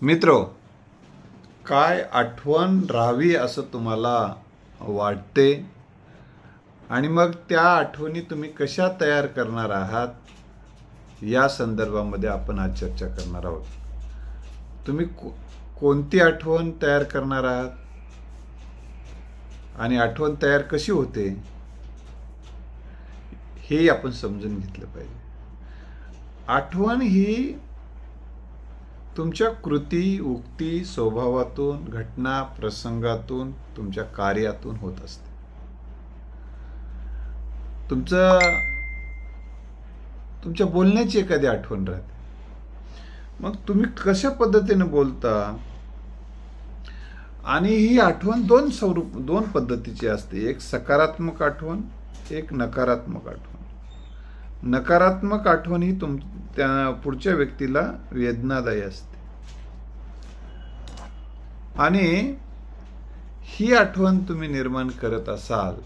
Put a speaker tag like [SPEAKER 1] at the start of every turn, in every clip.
[SPEAKER 1] मित्रो, काय आठवण राहावी असं तुम्हाला वाटते आणि मग त्या आठवणी तुम्ही कशा तयार करणार आहात या संदर्भामध्ये आपण आज चर्चा करणार आहोत. तुम्ही कोणती आठवण तयार करणार आहात आणि आठवण तयार कशी होते हे आपण समजून घेतलं पाहिजे. आठवण ही तुमच्या कृती, उक्ती, स्वभावातून, घटना, प्रसंगातून, तुमच्या कार्यातून होत असते. तुमच्या बोलण्याची एखादी आठवण राहते. मग तुम्ही कशा पद्धतीने बोलता आणि ही आठवण दोन पद्धतीची असते. एक सकारात्मक आठवण, एक नकारात्मक आठवण. नकारात्मक आठवण ही त्या पुढच्या व्यक्तीला वेदनादायी असते आणि ही आठवण तुम्ही निर्माण करत असाल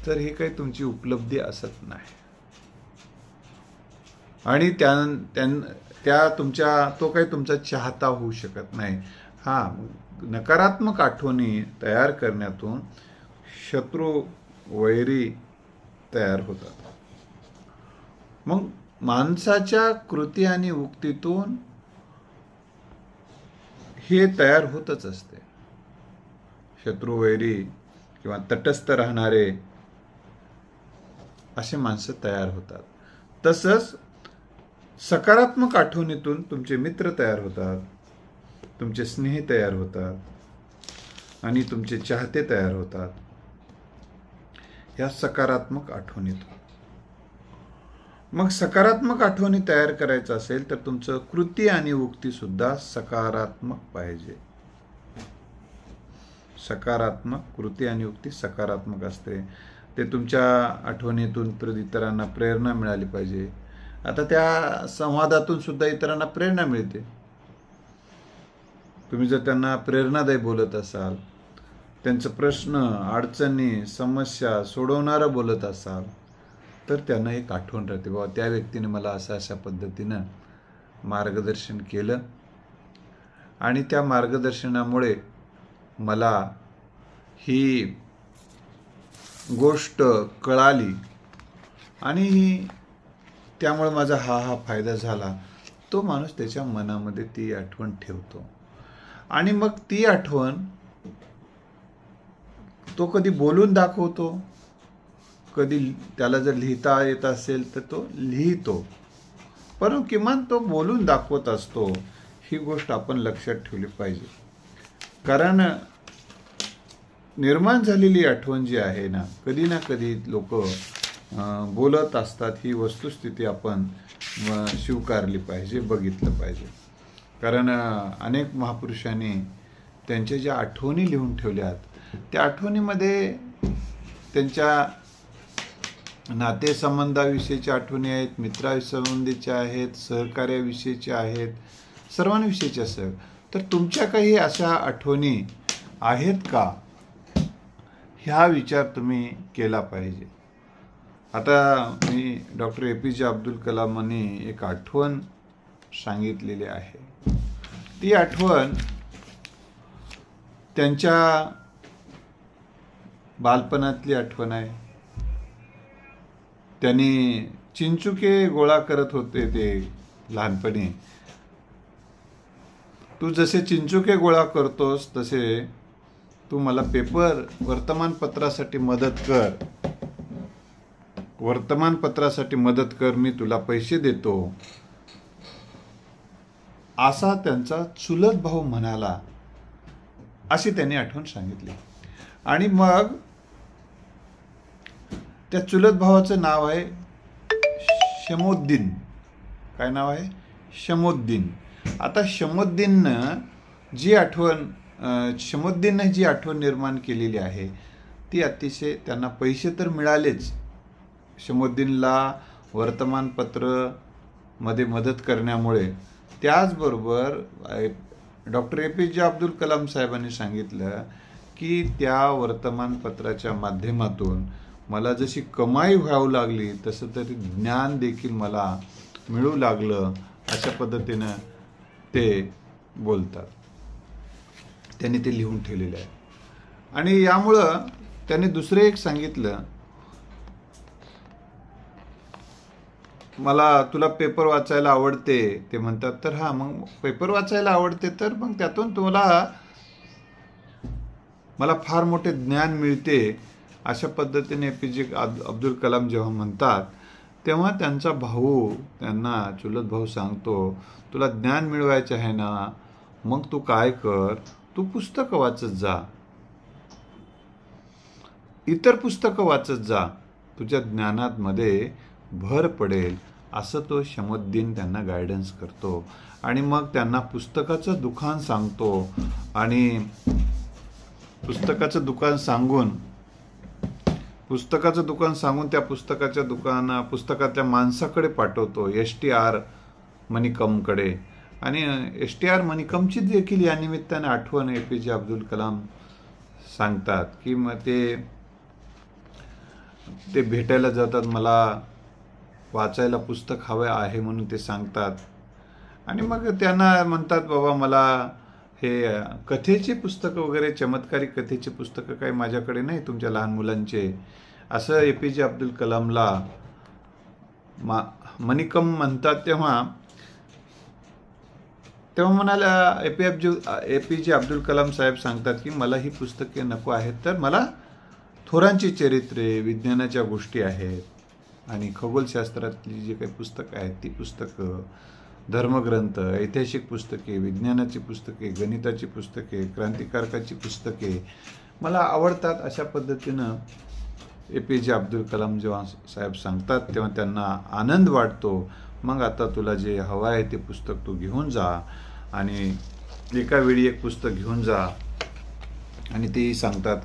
[SPEAKER 1] तर ही काही तुमची उपलब्धी असत नाही आणि तो काही तुमचा चाहता होऊ शकत नाही. नकारात्मक आठवणी तयार करण्यातून शत्रू, वैरी तयार होतात. मग माणसाच्या कृती आणि उक्तीतून हे तयार होतच असते. शत्रू, वैरी किंवा तटस्थ राहणारे असे माणसं तयार होतात. तसंच सकारात्मक आठवणीतून तुमचे मित्र तयार होतात, तुमचे स्नेही तयार होतात आणि तुमचे चाहते तयार होतात या सकारात्मक आठवणीतून. मग सकारात्मक आठवणी तयार करायचं असेल तर तुमचं कृती आणि उक्ती सुद्धा सकारात्मक पाहिजे. सकारात्मक कृती आणि उक्ती सकारात्मक असते. ते तुमच्या आठवणीतून इतरांना प्रेरणा मिळाली पाहिजे. आता त्या संवादातून सुद्धा इतरांना प्रेरणा मिळते. तुम्ही जर त्यांना प्रेरणादायी बोलत असाल, त्यांचे प्रश्न, अडचणी, समस्या सोडवणारं बोलत असाल तर त्यांना एक आठवण राहते, बाबा त्या व्यक्तीने मला अशा पद्धतीनं मार्गदर्शन केलं आणि त्या मार्गदर्शनामुळे मला ही गोष्ट कळाली आणि त्यामुळे माझा हा फायदा झाला. तो माणूस त्याच्या मनामध्ये ती आठवण ठेवतो आणि मग ती आठवण तो कधी बोलून दाखवतो, कधी त्याला जर लिहिता येत असेल तर तो लिहितो, परंतु किमान तो बोलून दाखवत असतो. ही गोष्ट आपण लक्षात ठेवली पाहिजे. कारण निर्माण झालेली आठवण जी आहे ना, कधी ना कधी लोक बोलत असतात. ही वस्तुस्थिती आपण स्वीकारली पाहिजे, बघितलं पाहिजे. कारण अनेक महापुरुषांनी त्यांच्या ज्या आठवणी लिहून ठेवल्यात त्या आठवणीमध्ये त्यांच्या नातेसंबंधाविषयीच्या आठवणी आहेत, मित्रासंबंधीच्या आहेत, सहकार्याविषयीच्या आहेत, सर्वांविषयीच्या असतात. तर तुमच्या काही अशा आठवणी आहेत का, ह्या विचार तुम्ही केला पाहिजे. आता मी डॉक्टर APJ अब्दुल कलामांनी एक आठवण सांगितलेली आहे. ती आठवण त्यांच्या बालपणातली आठवण आहे. त्यांनी चिंचुके गोळा करत होते ते लहानपणी. तू जसे चिंचुके गोळा करतोस तसे तू मला वर्तमानपत्रासाठी मदत कर, मी तुला पैसे देतो, असा त्यांचा चुलत भाऊ म्हणाला, अशी त्यांनी आठवण सांगितली. आणि मग त्या चुलत भावाचं नाव आहे शमोद्दीन. काय नाव आहे? शमोद्दीन. आता शमोद्दीननं जी आठवण निर्माण केलेली आहे ती अतिशय, त्यांना पैसे तर मिळालेच, शमोद्दीनला वर्तमानपत्र मध्ये मदत करण्यामुळे. त्याचबरोबर डॉक्टर APJ अब्दुल कलाम साहेबांनी सांगितलं की त्या वर्तमानपत्राच्या माध्यमातून मला जशी कमाई व्हावू लागली तसं तरी ज्ञान देखील मला मिळू लागलं. अशा पद्धतीनं ते बोलतात. त्यांनी ते लिहून ठेवलेलं आहे. आणि यामुळं त्याने दुसरं एक सांगितलं, मला तुला पेपर वाचायला आवडते. ते म्हणतात तर हा, मग पेपर वाचायला आवडते तर मग त्यातून मला फार मोठे ज्ञान मिळते. अशा पद्धतीने APJ अब्दुल कलाम जेव्हा म्हणतात तेव्हा त्यांचा भाऊ, त्यांना चुलत भाऊ सांगतो, तुला ज्ञान मिळवायचं आहे ना, मग तू काय कर, तू पुस्तकं वाचत जा, इतर पुस्तकं वाचत जा, तुझ्या ज्ञानात मध्ये भर पडेल. असं तो शमउद्दीन त्यांना गायडन्स करतो. आणि मग त्यांना पुस्तकाचं दुकान सांगतो आणि पुस्तकाचं दुकान सांगून त्या पुस्तकाच्या माणसाकडे पाठवतो, STR मणिकमकडे. आणि STR मणिकमची देखील या निमित्ताने आठवण APJ अब्दुल कलाम सांगतात की मग ते भेटायला जातात, मला वाचायला पुस्तक हवं आहे म्हणून ते सांगतात. आणि मग त्यांना म्हणतात, बाबा मला हे कथेचे पुस्तकं वगैरे, चमत्कारी कथेचे पुस्तकं काही माझ्याकडे नाही तुमच्या लहान मुलांचे, असं APJ अब्दुल कलामला मणिकम म्हणतात. तेव्हा म्हणाला APJ अब्दुल कलाम साहेब सांगतात की मला ही पुस्तके नको आहेत, तर मला थोरांची चरित्रे, विज्ञानाच्या गोष्टी आहेत आणि खगोलशास्त्रातली जी काही पुस्तकं आहेत ती पुस्तकं, धर्मग्रंथ, ऐतिहासिक पुस्तके, विज्ञानाची पुस्तके, गणिताची पुस्तके, क्रांतिकारकाची पुस्तके मला आवडतात. अशा पद्धतीनं APJ अब्दुल कलाम जेव्हा साहेब सांगतात तेव्हा त्यांना आनंद वाटतो. मग आता तुला जे हवं आहे ते पुस्तक तू घेऊन जा आणि एका वेळी एक पुस्तक घेऊन जा. आणि तेही सांगतात,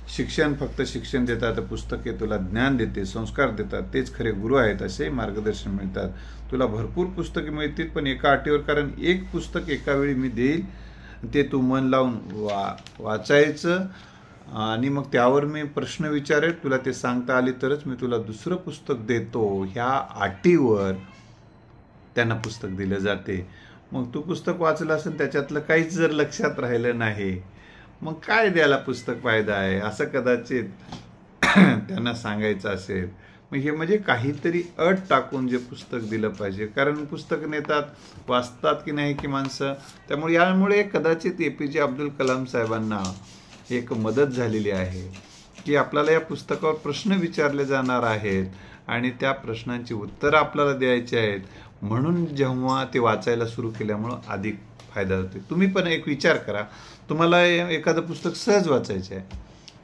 [SPEAKER 1] शिक्षण फक्त शिक्षण देतात, पुस्तके तुला ज्ञान देते, संस्कार देतात, तेच खरे गुरु आहेत, असे मार्गदर्शन मिळतात. तुला भरपूर पुस्तके मिळतील पण एका अटीवर, कारण एक पुस्तक एका वेळी मी देईल, ते तू मन लावून वाचायचं आणि मग त्यावर मी प्रश्न विचारेल, तुला ते सांगता आले तरच मी तुला दुसरं पुस्तक देतो. ह्या अटीवर त्यांना पुस्तक दिलं जाते. मग तू पुस्तक वाचलं असेल, त्याच्यातलं काहीच जर लक्षात राहिलं नाही, मग काय द्यायला पुस्तक फायदा आहे, असं कदाचित त्यांना सांगायचं असेल. मग हे म्हणजे काहीतरी अट टाकून जे पुस्तक दिलं पाहिजे, कारण पुस्तक नेतात, वाचतात की नाही की माणसं. त्यामुळे यामुळे कदाचित APJ अब्दुल कलाम साहेबांना एक मदत झालेली आहे की आपल्याला या पुस्तकावर प्रश्न विचारले जाणार आहेत आणि त्या प्रश्नांची उत्तरं आपल्याला द्यायची आहेत. म्हणून जेव्हा ते वाचायला सुरू केल्यामुळं अधिक फायदा होतो. तुम्ही पण एक विचार करा, तुम्हाला एखादं पुस्तक सहज वाचायचं आहे,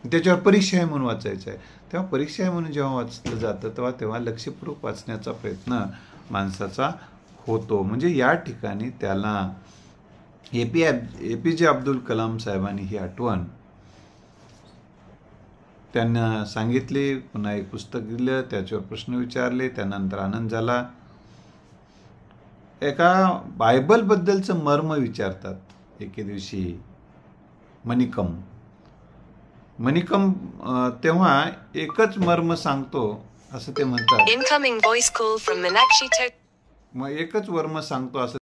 [SPEAKER 1] त्याच्यावर परीक्षा आहे म्हणून वाचायचं आहे, तेव्हा परीक्षा आहे म्हणून जेव्हा वाचलं जातं तेव्हा लक्षपूर्वक वाचण्याचा प्रयत्न माणसाचा होतो. म्हणजे या ठिकाणी त्याला APJ अब्दुल कलाम साहेबांनी ही आठवण त्यांना सांगितली. पुन्हा एक पुस्तक दिलं, त्याच्यावर प्रश्न विचारले, त्यानंतर आनंद झाला. एका बायबलबद्दलचं मर्म विचारतात एके दिवशी मणिकम. तेव्हा एकच मर्म सांगतो असं ते म्हणतात.
[SPEAKER 2] Incoming voice call from Meenakshi.
[SPEAKER 1] मग एकच मर्म सांगतो असं